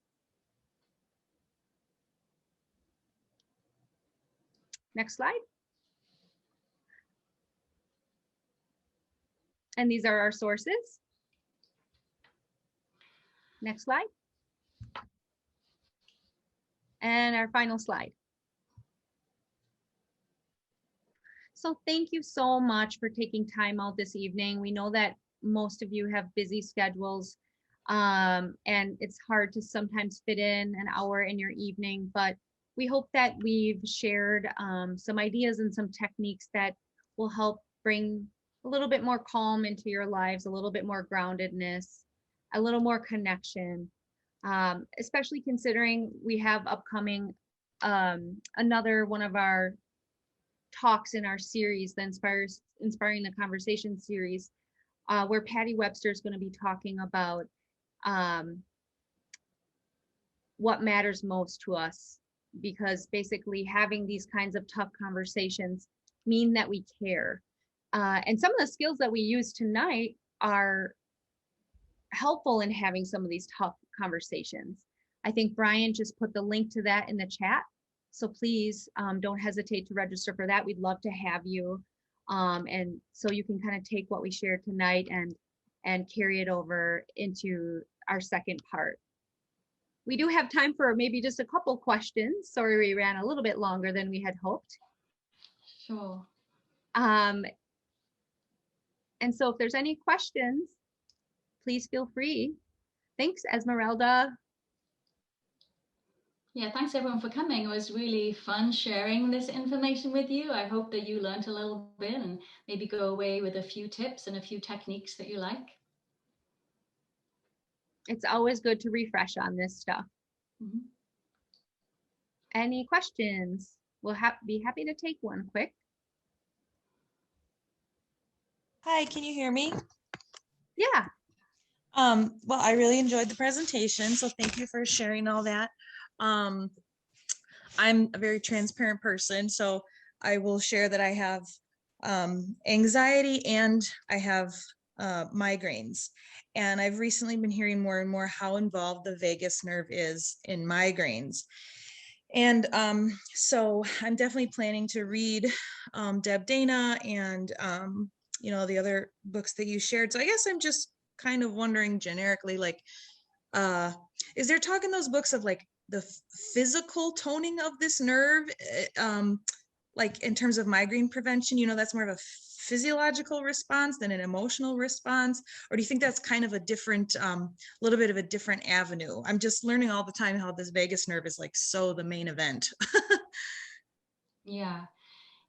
Next slide. And these are our sources. Next slide. And our final slide. So thank you so much for taking time out this evening. We know that most of you have busy schedules and it's hard to sometimes fit in an hour in your evening, but we hope that we've shared some ideas and some techniques that will help bring a little bit more calm into your lives, a little bit more groundedness, a little more connection, especially considering we have upcoming another one of our talks in our series, the Inspiring the Conversation series, where Patty Webster is going to be talking about what matters most to us, because basically having these kinds of tough conversations mean that we care. And some of the skills that we use tonight are helpful in having some of these tough conversations. I think Brian just put the link to that in the chat. So please don't hesitate to register for that. We'd love to have you. And so you can kind of take what we shared tonight and carry it over into our second part. We do have time for maybe just a couple questions. Sorry, we ran a little bit longer than we had hoped. Sure. And so if there's any questions, please feel free. Thanks, Esmeralda. Yeah, thanks everyone for coming. It was really fun sharing this information with you. I hope that you learned a little bit and maybe go away with a few tips and a few techniques that you like. It's always good to refresh on this stuff. Mm-hmm. Any questions? We'll be happy to take one quick. Hi, can you hear me? Yeah. Well, I really enjoyed the presentation, so thank you for sharing all that. I'm a very transparent person, so I will share that I have anxiety and I have migraines. And I've recently been hearing more and more how involved the vagus nerve is in migraines. And so I'm definitely planning to read Deb Dana and you know, the other books that you shared. So I guess I'm just kind of wondering generically, like, is there talk in those books of like the physical toning of this nerve, like in terms of migraine prevention? You know, that's more of a physiological response than an emotional response, or do you think that's kind of a different, little bit of a different avenue? I'm just learning all the time how this vagus nerve is like so the main event.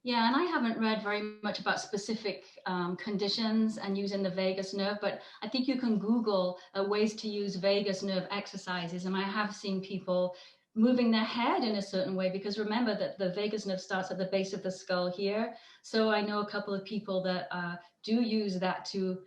Yeah, and I haven't read very much about specific conditions and using the vagus nerve, but I think you can Google ways to use vagus nerve exercises. And I have seen people moving their head in a certain way, because remember that the vagus nerve starts at the base of the skull here. So I know a couple of people that do use that to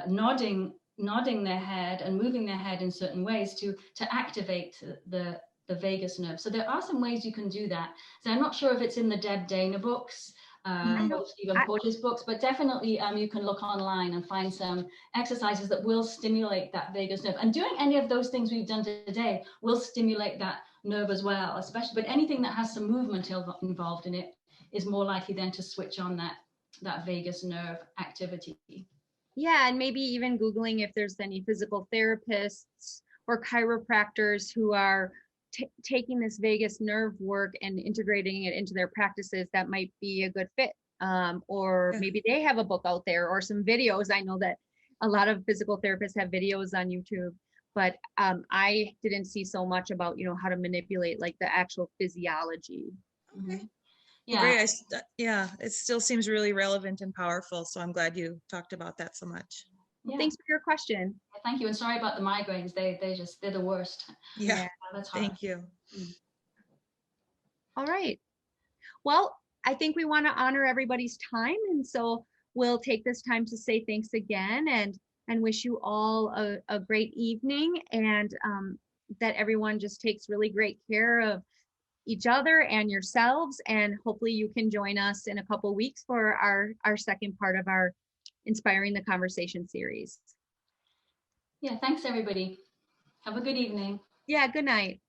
nodding their head and moving their head in certain ways to activate the vagus nerve. So there are some ways you can do that. So I'm not sure if it's in the Deb Dana books or Stephen Porter's books, but definitely you can look online and find some exercises that will stimulate that vagus nerve. And doing any of those things we've done today will stimulate that nerve as well, especially, but anything that has some movement involved in it is more likely then to switch on that vagus nerve activity. Yeah, and maybe even Googling if there's any physical therapists or chiropractors who are taking this vagus nerve work and integrating it into their practices. That might be a good fit. Or maybe they have a book out there or some videos. I know that a lot of physical therapists have videos on YouTube, but I didn't see so much about, you know, how to manipulate like the actual physiology. Mm-hmm. Yeah. Great. Yeah, it still seems really relevant and powerful. So I'm glad you talked about that so much. Well, thanks for your question. Thank you, and sorry about the migraines. They're the worst. Yeah, that's hard. Thank you. All right. Well, I think we want to honor everybody's time, and so we'll take this time to say thanks again. And and wish you all a great evening, and that everyone just takes really great care of each other and yourselves. And hopefully you can join us in a couple weeks for our second part of our Inspiring the Conversation series. Yeah, thanks everybody. Have a good evening. Yeah, good night.